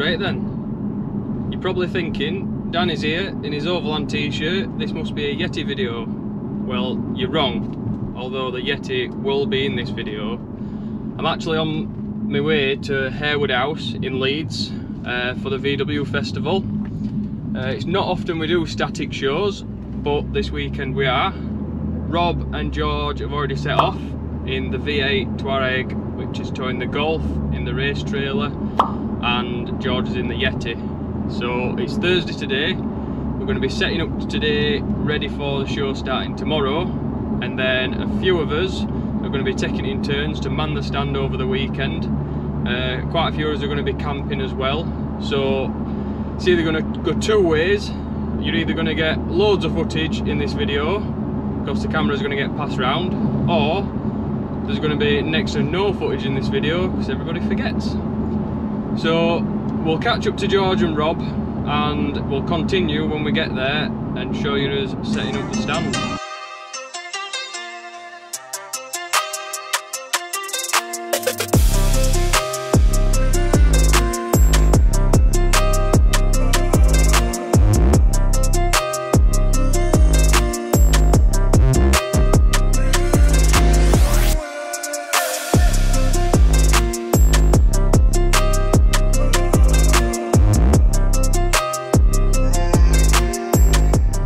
Right then, you're probably thinking, Dan is here in his Overland t-shirt, this must be a Yeti video. Well, you're wrong, although the Yeti will be in this video. I'm actually on my way to Harewood House in Leeds for the VW festival. It's not often we do static shows, but this weekend we are. Rob and George have already set off in the V8 TOUAREG, which is towing the Golf in the race trailer, and George is in the Yeti. So it's Thursday today. We're going to be setting up today, ready for the show starting tomorrow, and then a few of us are going to be taking it in turns to man the stand over the weekend. Quite a few of us are going to be camping as well. So it's either going to go two ways. You're either going to get loads of footage in this video because the camera is going to get passed around, or there's going to be next to no footage in this video because everybody forgets. So we'll catch up to George and Rob, and we'll continue when we get there and show you us setting up the stand.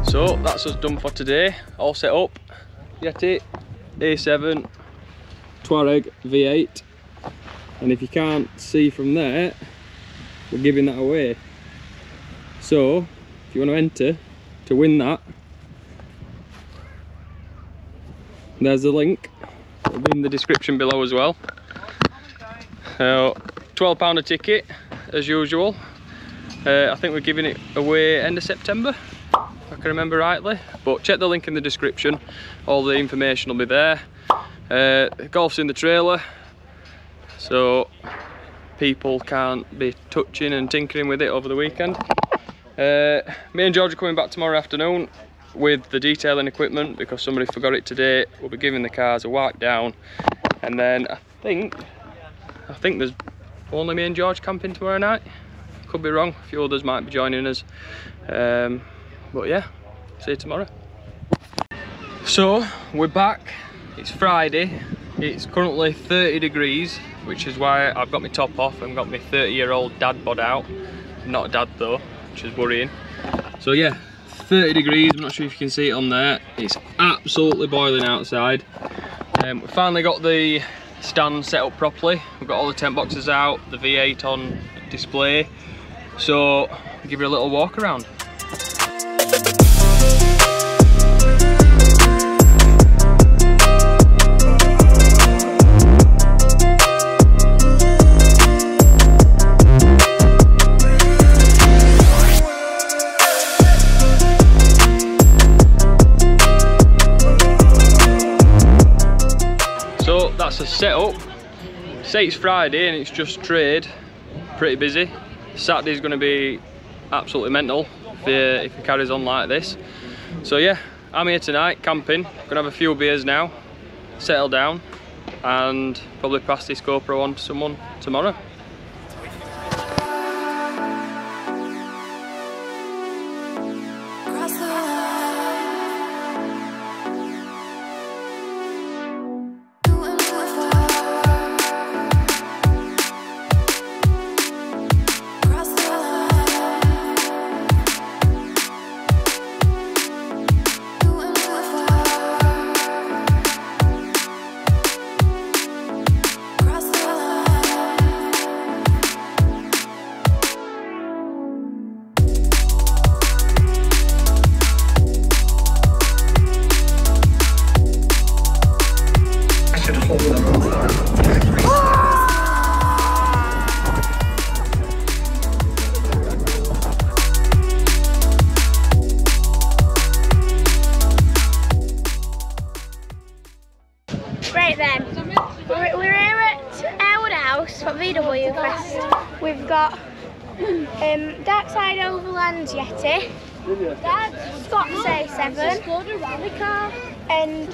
So that's us done for today, all set up. Yeti, A7, TOUAREG V8, and if you can't see from there, we're giving that away. So if you want to enter to win that, there's the link, it'll be in the description below as well. £12 a ticket as usual. I think we're giving it away end of September, I can remember rightly, but check the link in the description, all the information will be there. Golf's in the trailer, so people can't be touching and tinkering with it over the weekend. Me and George are coming back tomorrow afternoon with the detailing equipment because somebody forgot it today. We'll be giving the cars a wipe down, and then I think there's only me and George camping tomorrow night. Could be wrong, a few others might be joining us. But yeah, see you tomorrow. So we're back, it's Friday, it's currently 30 degrees, which is why I've got my top off and got my 30-year-old dad bod out. I'm not a dad though, which is worrying. So yeah, 30 degrees, I'm not sure if you can see it on there. It's absolutely boiling outside. We finally got the stand set up properly. We've got all the tent boxes out, the V8 on display. So I'll give you a little walk around. So that's a setup. Say it's Friday and it's just trade, pretty busy. Saturday's going to be absolutely mental if it carries on like this. So yeah, I'm here tonight camping. Gonna have a few beers now, settle down, and probably pass this GoPro on to someone tomorrow. Right then, we're here at Harewood House for VW Fest. We've got Darkside, OVERLAND, Yeti, Scott's A7, and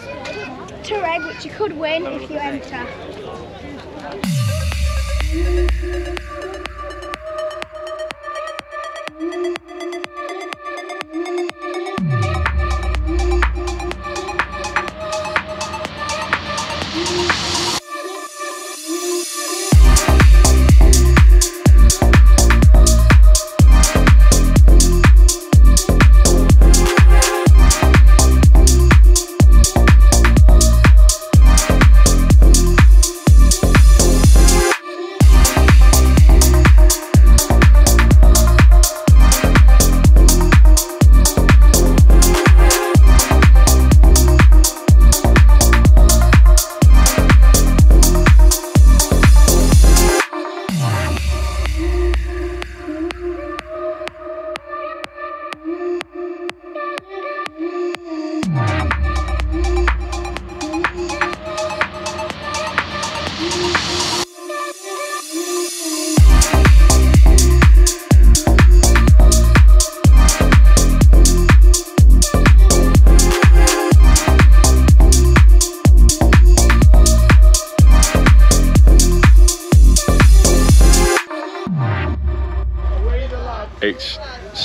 TOUAREG, which you could win if you enter.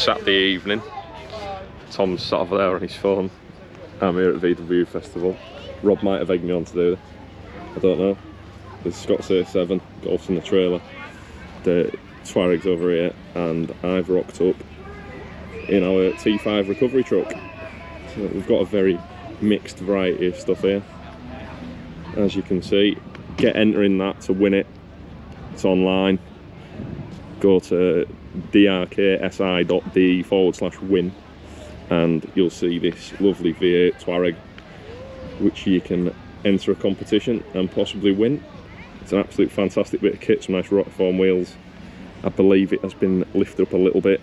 Saturday evening. Tom's sat over there on his phone. I'm here at VW Festival. Rob might have egged me on to do it. I don't know. There's Scott's A7, Golf's in the trailer. The TOUAREG's over here, and I've rocked up in our T5 recovery truck. So we've got a very mixed variety of stuff here. As you can see, get entering that to win it. It's online. Go to drksi.de/win and you'll see this lovely V8 TOUAREG which you can enter a competition and possibly win. It's an absolute fantastic bit of kit, some nice Rotiform wheels. I believe it has been lifted up a little bit.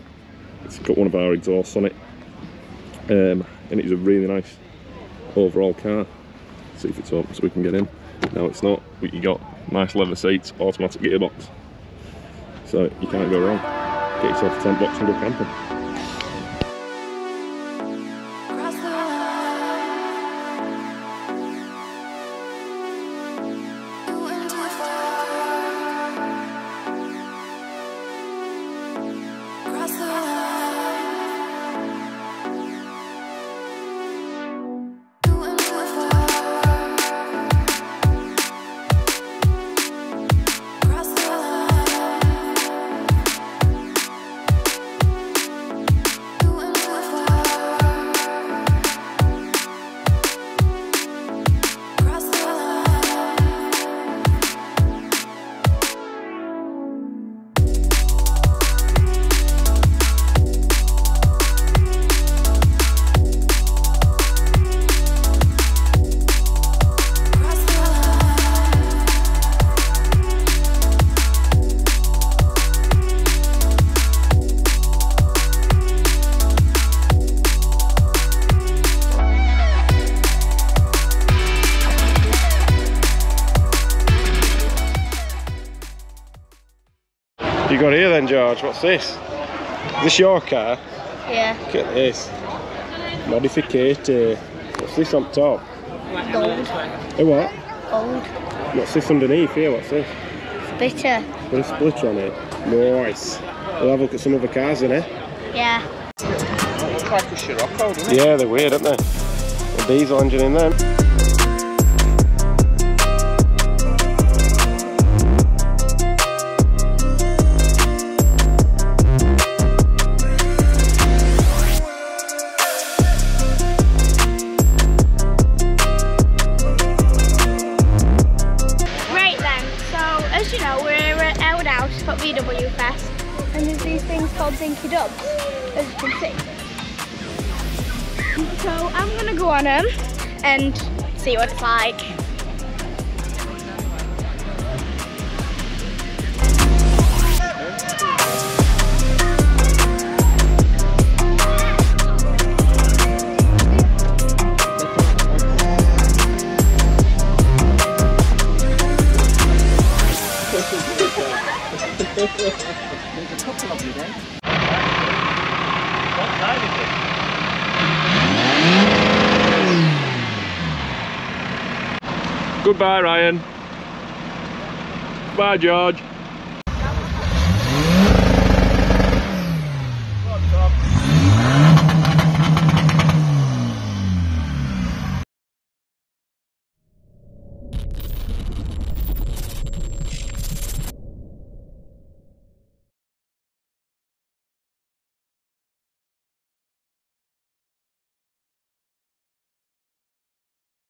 It's got one of our exhausts on it, and it is a really nice overall car. Let's see if it's open so we can get in. No, it's not, but you got nice leather seats, automatic gearbox, so you can't go wrong. Get yourself a tent box and go camping. You got here then, George? What's this? Is this your car? Yeah. Look at this. Modificate. What's this on top? Gold. A what? Gold. What's this underneath here? What's this? Splitter. Got a splitter on it. Nice. We'll have a look at some other cars in it. Yeah. That looks like a Scirocco, doesn't it? Yeah, they're weird, aren't they? A diesel engine in them. VW Fest, and there's these things called Dinky Dubs, as you can see. So I'm gonna go on them and see what it's like. There's a couple of you then. What side is it? Goodbye, Ryan. Bye, George.